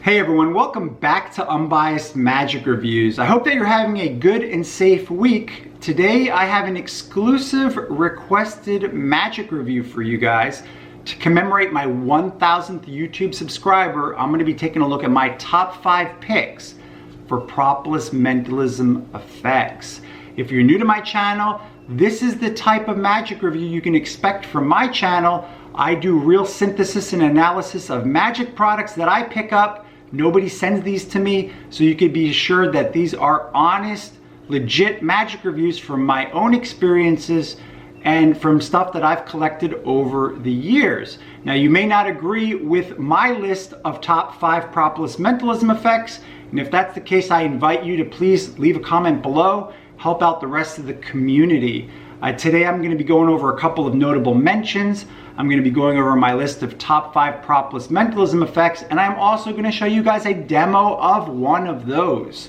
Hey everyone, welcome back to Unbiased Magic Reviews. I hope that you're having a good and safe week. Today I have an exclusive requested magic review for you guys. To commemorate my 1000th YouTube subscriber, I'm going to be taking a look at my top 5 picks for Propless Mentalism effects. If you're new to my channel, this is the type of magic review you can expect from my channel. I do real synthesis and analysis of magic products that I pick up. Nobody sends these to me, so you can be assured that these are honest, legit magic reviews from my own experiences and from stuff that I've collected over the years. Now, you may not agree with my list of top 5 Propless Mentalism effects, and if that's the case, I invite you to please leave a comment below, help out the rest of the community. Today I'm going to be going over a couple of notable mentions. I'm going to be going over my list of top 5 Propless Mentalism effects, and I'm also going to show you guys a demo of one of those.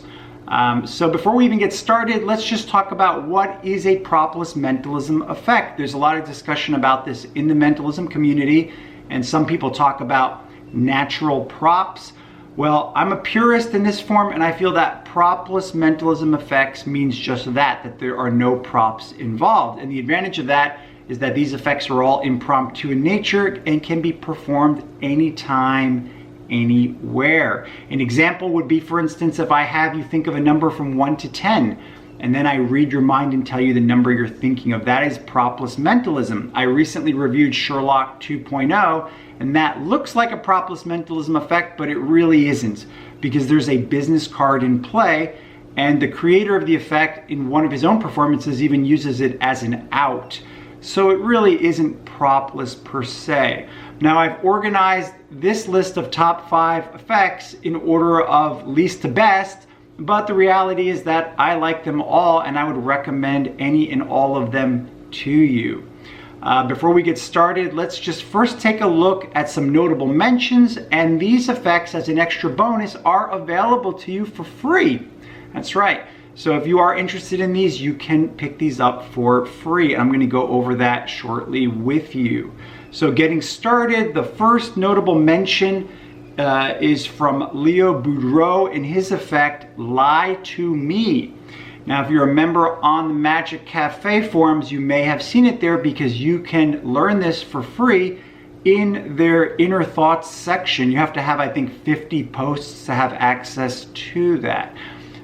So before we even get started, let's just talk about what is a Propless Mentalism effect. There's a lot of discussion about this in the mentalism community, and some people talk about natural props. Well, I'm a purist in this form, and I feel that Propless Mentalism effects means just that there are no props involved. And the advantage of that is that these effects are all impromptu in nature and can be performed anytime, anywhere. An example would be, for instance, if I have you think of a number from 1 to 10, and then I read your mind and tell you the number you're thinking of. That is Propless Mentalism. I recently reviewed Sherlock 2.0, and that looks like a Propless Mentalism effect, but it really isn't, because there's a business card in play, and the creator of the effect in one of his own performances even uses it as an out. So it really isn't propless per se. Now, I've organized this list of top 5 effects in order of least to best, but the reality is that I like them all, and I would recommend any and all of them to you. Before we get started, let's just first take a look at some notable mentions, and these effects as an extra bonus are available to you for free. That's right. So if you are interested in these, you can pick these up for free. I'm going to go over that shortly with you. So getting started, the first notable mention is from Leo Boudreau in his effect, Lie to Me. Now, if you're a member on the Magic Cafe forums, you may have seen it there because you can learn this for free in their Inner Thoughts section. You have to have, I think, 50 posts to have access to that.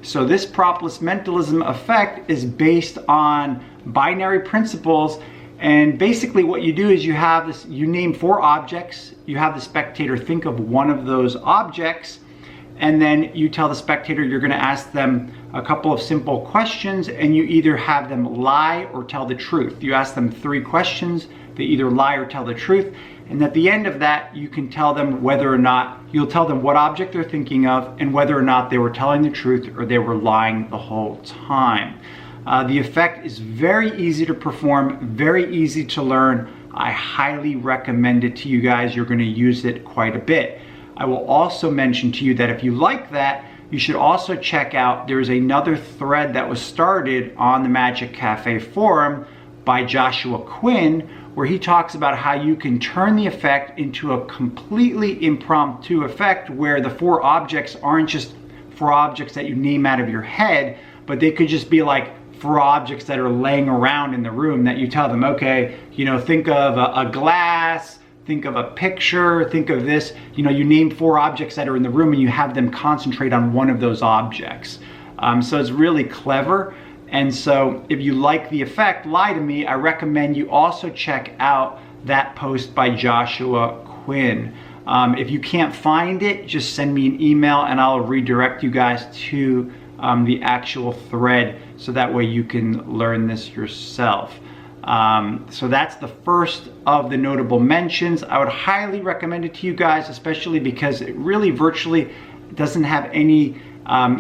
So this Propless Mentalism effect is based on binary principles, and basically what you do is you have this, you name 4 objects, you have the spectator think of one of those objects, and then you tell the spectator you're going to ask them a couple of simple questions, and you either have them lie or tell the truth. You ask them 3 questions, they either lie or tell the truth, and at the end of that you can tell them whether or not, you'll tell them what object they're thinking of and whether or not they were telling the truth or they were lying the whole time. The effect is very easy to perform, very easy to learn. I highly recommend it to you guys. You're going to use it quite a bit. I will also mention to you that if you like that, you should also check out, there's another thread that was started on the Magic Cafe forum by Joshua Quinn, where he talks about how you can turn the effect into a completely impromptu effect where the 4 objects aren't just 4 objects that you name out of your head, but they could just be like 4 objects that are laying around in the room that you tell them, okay, you know, think of a glass, think of a picture, think of this, you know, you name 4 objects that are in the room and you have them concentrate on one of those objects. So it's really clever. And so if you like the effect, Lie to Me, I recommend you also check out that post by Joshua Quinn. If you can't find it, just send me an email and I'll redirect you guys to the actual thread so that way you can learn this yourself. So that's the first of the notable mentions. I would highly recommend it to you guys, especially because it really virtually doesn't have any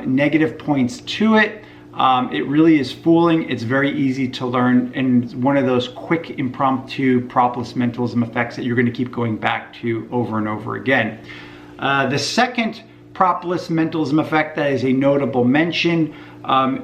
negative points to it. It really is fooling. It's very easy to learn, and it's one of those quick impromptu Propless Mentalism effects that you're going to keep going back to over and over again. The second Propless Mentalism effect that is a notable mention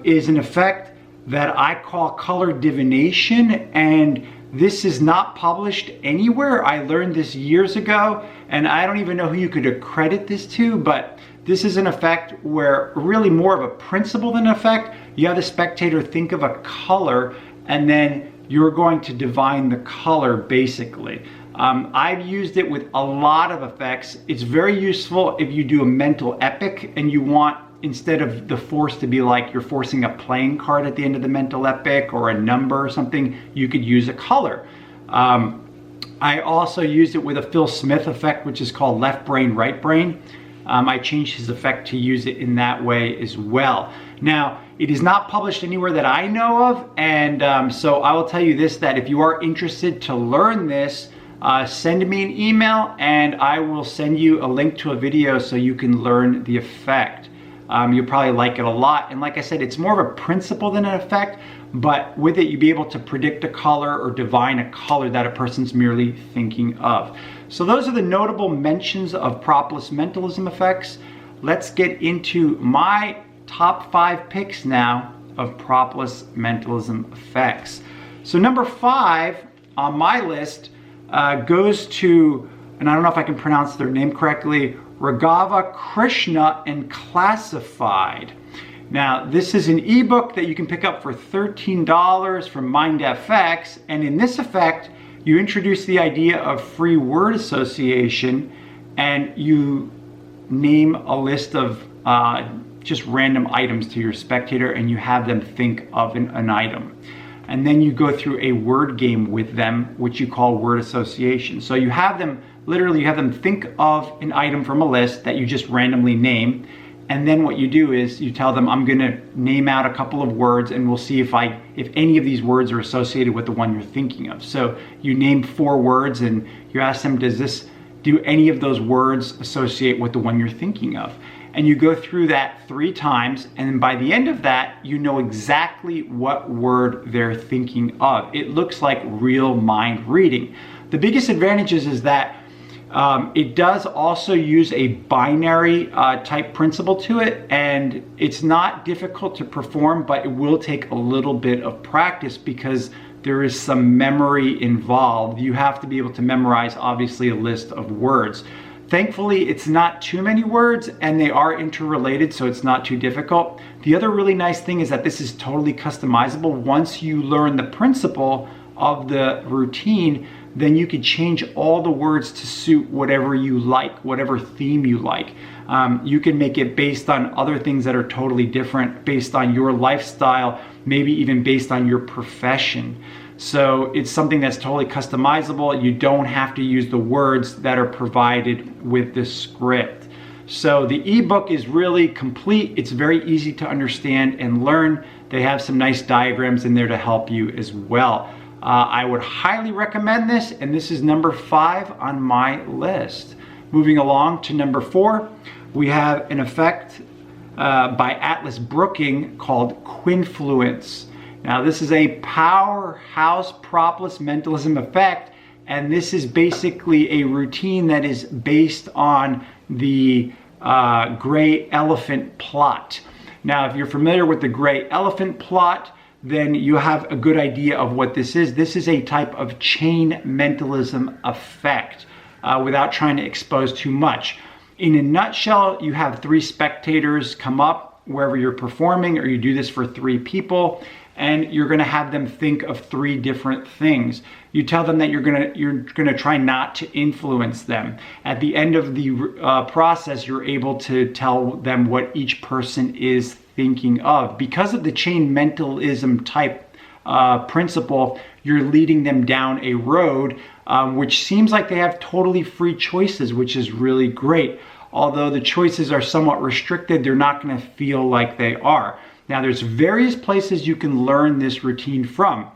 is an effect that I call color divination, and This is not published anywhere. I learned this years ago, and I don't even know who you could accredit this to, but this is an effect where really more of a principle than an effect. You have the spectator think of a color, and then you're going to divine the color basically. I've used it with a lot of effects. It's very useful if you do a mental epic and you want, instead of the force to be like you're forcing a playing card at the end of the mental epic or a number or something, you could use a color. I also used it with a Phil Smith effect, which is called left brain, right brain. I changed his effect to use it in that way as well. Now, it is not published anywhere that I know of, and so I will tell you this, that if you are interested to learn this, send me an email and I will send you a link to a video so you can learn the effect. You'll probably like it a lot. And like I said, it's more of a principle than an effect, but with it, you'll be able to predict a color or divine a color that a person's merely thinking of. So those are the notable mentions of Propless Mentalism effects. Let's get into my top 5 picks now of Propless Mentalism effects. So number 5 on my list goes to, and I don't know if I can pronounce their name correctly, Raghava, Krishna, and Classified. Now, this is an ebook that you can pick up for $13 from MindFX, and in this effect, you introduce the idea of free word association, and you name a list of just random items to your spectator, and you have them think of an item. And then you go through a word game with them, which you call word association. So you have them, literally you have them think of an item from a list that you just randomly name. And then what you do is you tell them, I'm gonna name out a couple of words and we'll see if any of these words are associated with the one you're thinking of. So you name 4 words and you ask them, do any of those words associate with the one you're thinking of? And you go through that 3 times, and by the end of that, you know exactly what word they're thinking of. It looks like real mind reading. The biggest advantages is that it does also use a binary type principle to it, and it's not difficult to perform, but it will take a little bit of practice because there is some memory involved. You have to be able to memorize, obviously, a list of words. Thankfully, it's not too many words and they are interrelated, so it's not too difficult. The other really nice thing is that this is totally customizable. Once you learn the principle of the routine, then you could change all the words to suit whatever you like, whatever theme you like. You can make it based on other things that are totally different, based on your lifestyle, maybe even based on your profession. So it's something that's totally customizable. You don't have to use the words that are provided with the script. So the ebook is really complete. It's very easy to understand and learn. They have some nice diagrams in there to help you as well. I would highly recommend this, and this is number 5 on my list. Moving along to number 4, we have an effect by Atlas Brookings called Quinnfluence. Now, this is a powerhouse Propless Mentalism effect, and this is basically a routine that is based on the gray elephant plot. Now, if you're familiar with the gray elephant plot, then you have a good idea of what this is. This is a type of chain mentalism effect without trying to expose too much. In a nutshell, you have 3 spectators come up wherever you're performing, or you do this for 3 people, and you're gonna have them think of 3 different things. You tell them that you're gonna try not to influence them. At the end of the process, you're able to tell them what each person is thinking of. Because of the chain mentalism type principle, you're leading them down a road which seems like they have totally free choices, which is really great. Although the choices are somewhat restricted, they're not gonna feel like they are. Now, there's various places you can learn this routine from.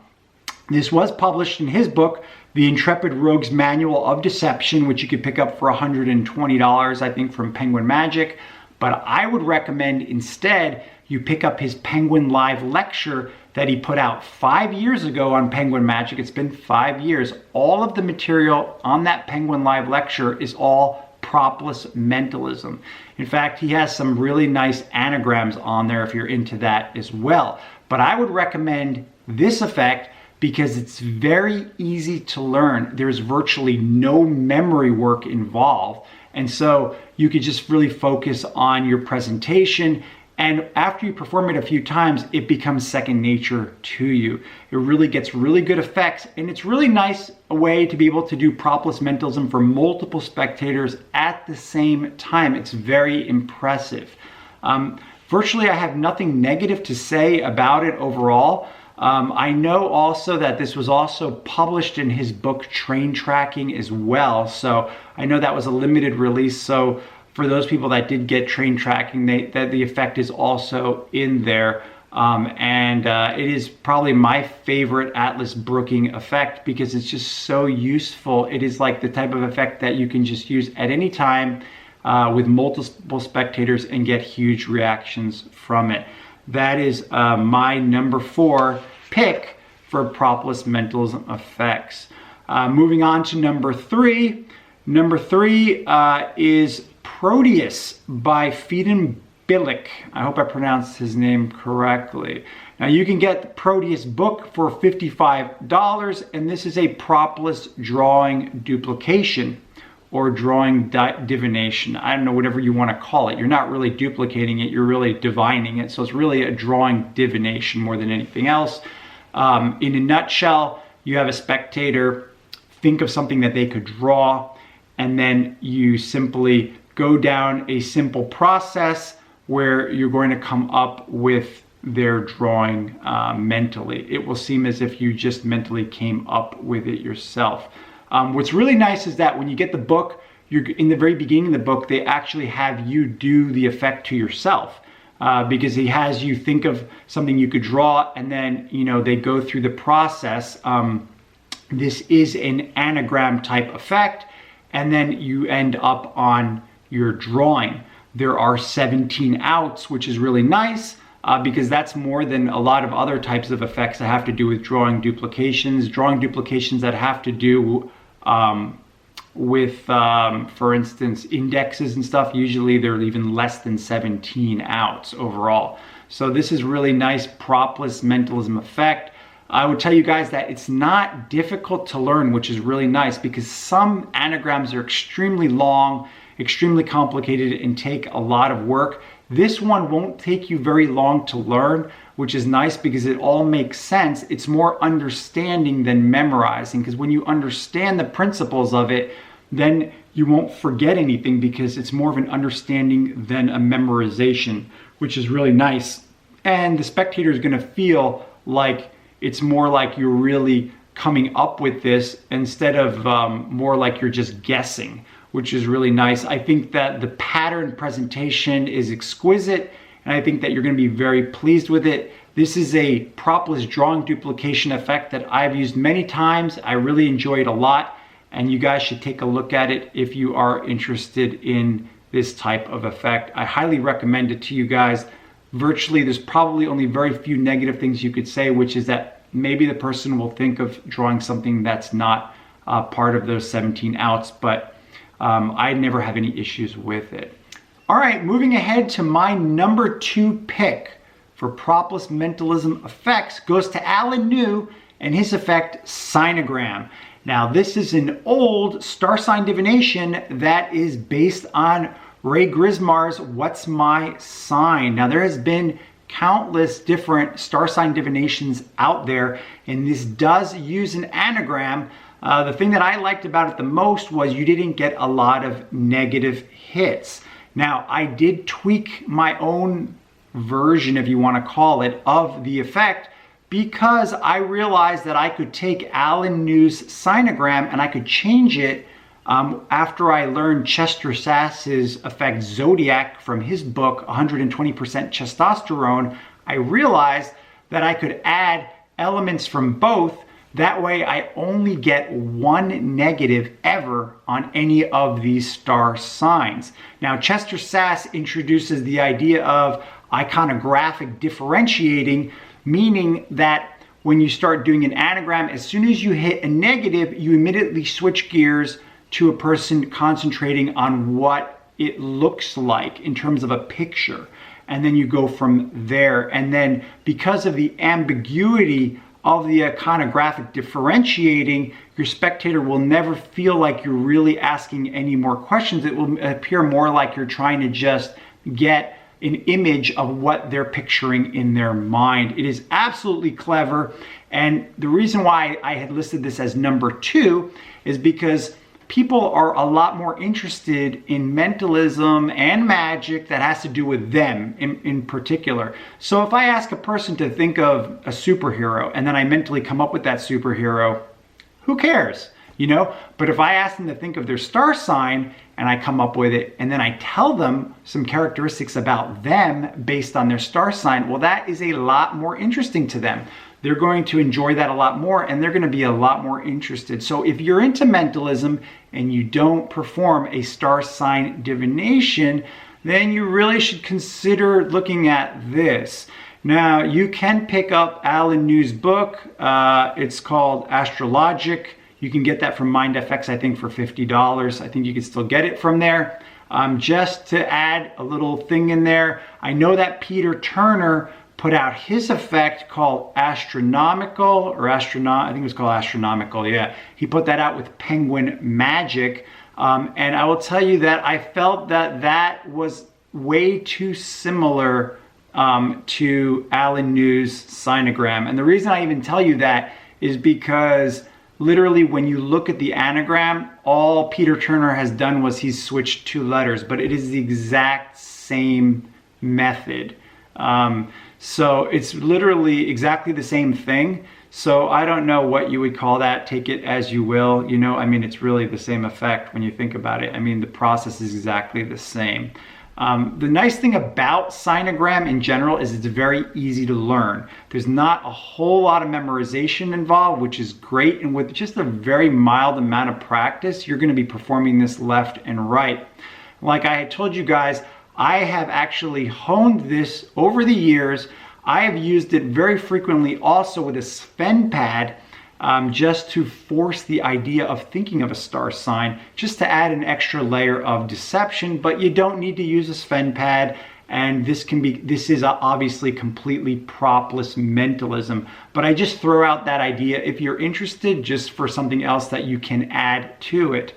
This was published in his book, The Intrepid Rogue's Manual of Deception, which you could pick up for $120, I think, from Penguin Magic. But I would recommend instead you pick up his Penguin Live lecture that he put out 5 years ago on Penguin Magic. It's been 5 years. All of the material on that Penguin Live lecture is all Propless Mentalism. In fact, he has some really nice anagrams on there if you're into that as well. But I would recommend this effect because it's very easy to learn. There's virtually no memory work involved. And so you could just really focus on your presentation. And after you perform it a few times, it becomes second nature to you. It really gets really good effects. And it's really nice a way to be able to do Propless Mentalism for multiple spectators at the same time. It's very impressive. Virtually, I have nothing negative to say about it overall. I know also that this was also published in his book Train Tracking as well. So I know that was a limited release. So for those people that did get Train Tracking, that the effect is also in there. It is probably my favorite Atlas Brooking effect because it's just so useful. It is like the type of effect that you can just use at any time with multiple spectators and get huge reactions from it. That is my number 4 pick for Propless Mentalism effects. Moving on to number 3. Number 3 is Proteus by Phedon Bilek. I hope I pronounced his name correctly. Now you can get the Proteus book for $55, and this is a Propless drawing duplication or drawing divination. I don't know, whatever you want to call it. You're not really duplicating it, you're really divining it. So it's really a drawing divination more than anything else. In a nutshell, you have a spectator think of something that they could draw, and then you simply go down a simple process where you're going to come up with their drawing mentally. It will seem as if you just mentally came up with it yourself. What's really nice is that when you get the book, in the very beginning of the book, they actually have you do the effect to yourself because he has you think of something you could draw, and then they go through the process. This is an anagram type effect, and then you end up on your drawing. There are 17 outs, which is really nice because that's more than a lot of other types of effects that have to do with drawing duplications that have to do with, for instance, indexes and stuff. Usually they're even less than 17 outs overall. So this is really nice Propless Mentalism effect. I would tell you guys that it's not difficult to learn, which is really nice because some anagrams are extremely long, extremely complicated, and take a lot of work. This one won't take you very long to learn, which is nice because it all makes sense. It's more understanding than memorizing, because when you understand the principles of it, then you won't forget anything because it's more of an understanding than a memorization, which is really nice. And the spectator is going to feel like it's more like you're really coming up with this instead of more like you're just guessing, which is really nice. I think that the pattern presentation is exquisite, and I think that you're going to be very pleased with it. This is a Propless drawing duplication effect that I've used many times. I really enjoy it a lot, and you guys should take a look at it if you are interested in this type of effect. I highly recommend it to you guys. Virtually, there's probably only very few negative things you could say, which is that maybe the person will think of drawing something that's not part of those 17 outs, but I never have any issues with it. All right, moving ahead to my number 2 pick for Propless Mentalism effects goes to Alain Nu and his effect Signagram. Now, this is an old star sign divination that is based on Ray Grismar's What's My Sign. Now, there has been countless different star sign divinations out there, and this does use an anagram. The thing that I liked about it the most was you didn't get a lot of negative hits. Now, I did tweak my own version, if you want to call it, of the effect because I realized that I could take Alain Nu's Signagram and I could change it after I learned Chester Sass's effect Zodiac from his book, 120% Testosterone. I realized that I could add elements from both. That way I only get one negative ever on any of these star signs. Now, Chester Sass introduces the idea of iconographic differentiating, meaning that when you start doing an anagram, as soon as you hit a negative, you immediately switch gears to a person concentrating on what it looks like in terms of a picture. And then you go from there. And then because of the ambiguity of the iconographic differentiating, your spectator will never feel like you're really asking any more questions. It will appear more like you're trying to just get an image of what they're picturing in their mind. It is absolutely clever. And the reason why I had listed this as number 2 is because people are a lot more interested in mentalism and magic that has to do with them in particular. So if I ask a person to think of a superhero and then I mentally come up with that superhero, who cares? You know, but if I ask them to think of their star sign and I come up with it and then I tell them some characteristics about them based on their star sign, well, that is a lot more interesting to them. They're going to enjoy that a lot more and they're going to be a lot more interested. So if you're into mentalism and you don't perform a star sign divination, then you really should consider looking at this. Now, you can pick up Alain Nu's book. It's called Astrologic. You can get that from MindFX, I think, for $50. I think you can still get it from there. Just to add a little thing in there, I know that Peter Turner put out his effect called Astronomical, or Astronaut, I think it was called Astronomical, yeah. He put that out with Penguin Magic. And I will tell you that I felt that that was way too similar to Alain Nu's Signagram. And the reason I even tell you that is because literally when you look at the anagram, all Peter Turner has done was he's switched 2 letters, but it is the exact same method. So it's literally exactly the same thing. So I don't know what you would call that. Take it as you will. You know, I mean, it's really the same effect when you think about it. I mean, the process is exactly the same. The nice thing about Signagram in general is it's very easy to learn. There's not a whole lot of memorization involved, which is great. And with just a very mild amount of practice, you're going to be performing this left and right. Like I had told you guys, I have actually honed this over the years. I have used it very frequently also with a Sven pad, just to force the idea of thinking of a star sign, just to add an extra layer of deception. But you don't need to use a Sven pad, and this is obviously completely propless mentalism. But I just throw out that idea if you're interested, just for something else that you can add to it.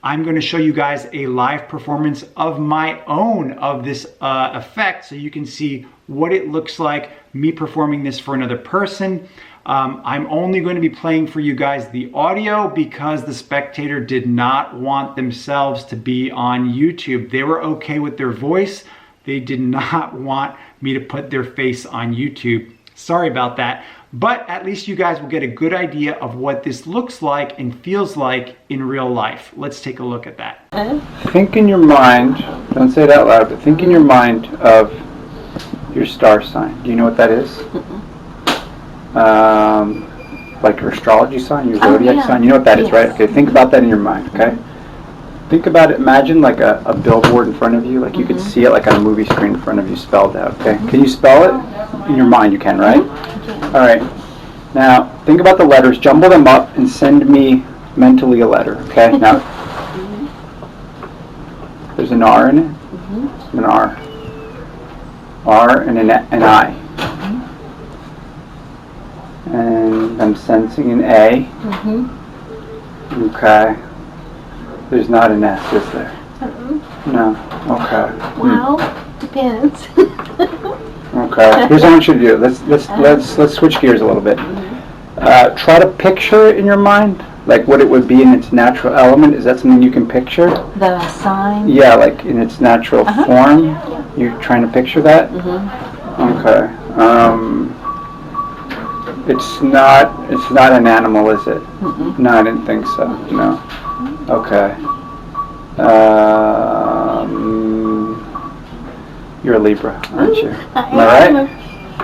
I'm going to show you guys a live performance of my own of this effect so you can see what it looks like, me performing this for another person. I'm only going to be playing for you guys the audio because the spectator did not want themselves to be on YouTube. They were okay with their voice. They did not want me to put their face on YouTube. Sorry about that. But at least you guys will get a good idea of what this looks like and feels like in real life. Let's take a look at that. Think in your mind, don't say it out loud, but think in your mind of your star sign. Do you know what that is? Like your astrology sign, your Zodiac sign. You know what that is, right? Okay, think about that in your mind, okay? Think about it, imagine like a billboard in front of you, like you could see it like on a movie screen in front of you spelled out, okay? Can you spell it? In your mind you can, right? Alright, now think about the letters, jumble them up and send me mentally a letter, okay? Now, there's an R in it, an R and an I. And I'm sensing an A. Okay. There's not an S, is there? No. Okay. Well, depends. Okay. Here's what I want you to do. Let's switch gears a little bit. Try to picture it in your mind, like what it would be in its natural element. Is that something you can picture? The sign? Yeah, like in its natural form. You're trying to picture that? Okay. It's not an animal, is it? No, I didn't think so. No. Okay. You're a Libra, aren't you? Am I right?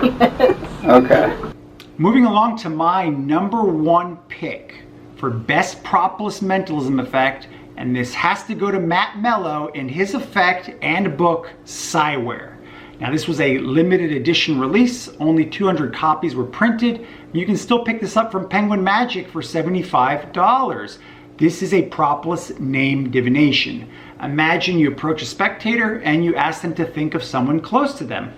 Yes. Okay. Moving along to my number 1 pick for best propless mentalism effect, and this has to go to Matt Mello in his effect and book Psyware. Now this was a limited edition release, only 200 copies were printed. You can still pick this up from Penguin Magic for $75. This is a propless name divination. Imagine you approach a spectator and you ask them to think of someone close to them.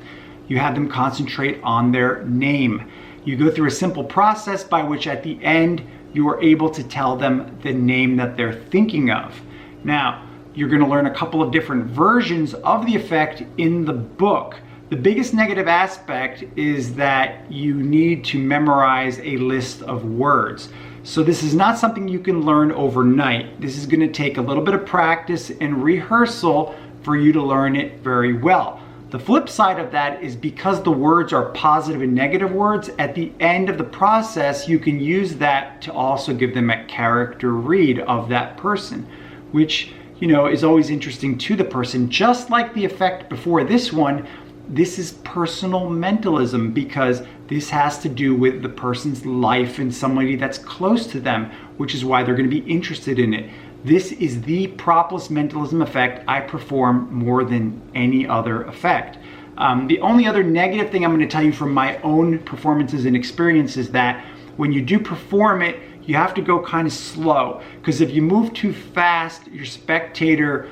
You have them concentrate on their name. You go through a simple process by which at the end you are able to tell them the name that they're thinking of. Now, you're going to learn a couple of different versions of the effect in the book. The biggest negative aspect is that you need to memorize a list of words. So this is not something you can learn overnight. This is going to take a little bit of practice and rehearsal for you to learn it very well. The flip side of that is because the words are positive and negative words, at the end of the process, you can use that to also give them a character read of that person, which, you know, is always interesting to the person. Just like the effect before this one, this is personal mentalism because this has to do with the person's life and somebody that's close to them, which is why they're going to be interested in it. This is the Propless Mentalism effect I perform more than any other effect. The only other negative thing I'm going to tell you from my own performances and experience is that when you do perform it, you have to go kind of slow, because if you move too fast, your spectator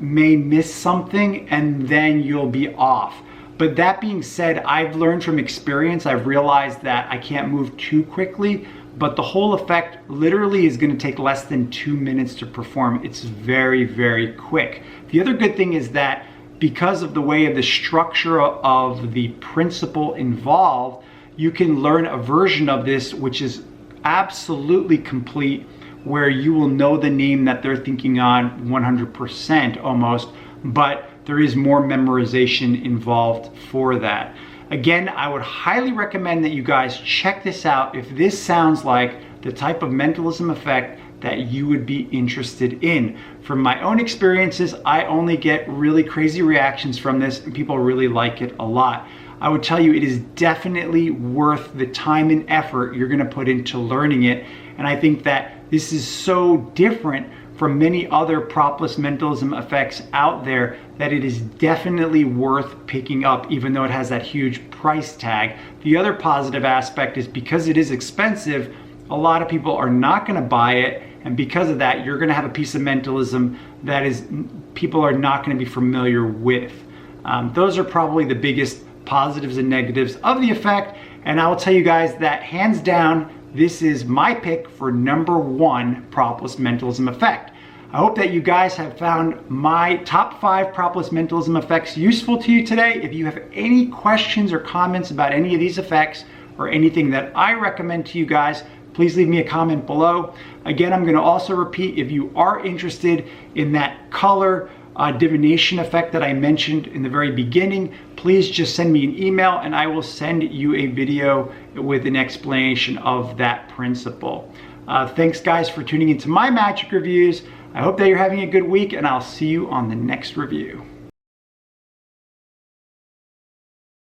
may miss something and then you'll be off. But that being said, I've learned from experience, I've realized that I can't move too quickly, but the whole effect literally is going to take less than 2 minutes to perform. It's very, very quick. The other good thing is that because of the way of the structure of the principle involved, you can learn a version of this which is absolutely complete, where you will know the name that they're thinking on 100% almost, but there is more memorization involved for that. Again, I would highly recommend that you guys check this out if this sounds like the type of mentalism effect that you would be interested in. From my own experiences, I only get really crazy reactions from this and people really like it a lot. I would tell you it is definitely worth the time and effort you're gonna put into learning it. And I think that this is so different from many other Propless Mentalism effects out there that it is definitely worth picking up, even though it has that huge price tag. The other positive aspect is because it is expensive, a lot of people are not gonna buy it, and because of that, you're gonna have a piece of mentalism that is people are not gonna be familiar with. Those are probably the biggest positives and negatives of the effect, and I will tell you guys that hands down, this is my pick for #1 Propless Mentalism effect. I hope that you guys have found my top 5 Propless Mentalism effects useful to you today. If you have any questions or comments about any of these effects or anything that I recommend to you guys, please leave me a comment below. Again, I'm going to also repeat, if you are interested in that color divination effect that I mentioned in the very beginning, please just send me an email and I will send you a video with an explanation of that principle. Thanks guys for tuning into my magic reviews. I hope that you're having a good week and I'll see you on the next review.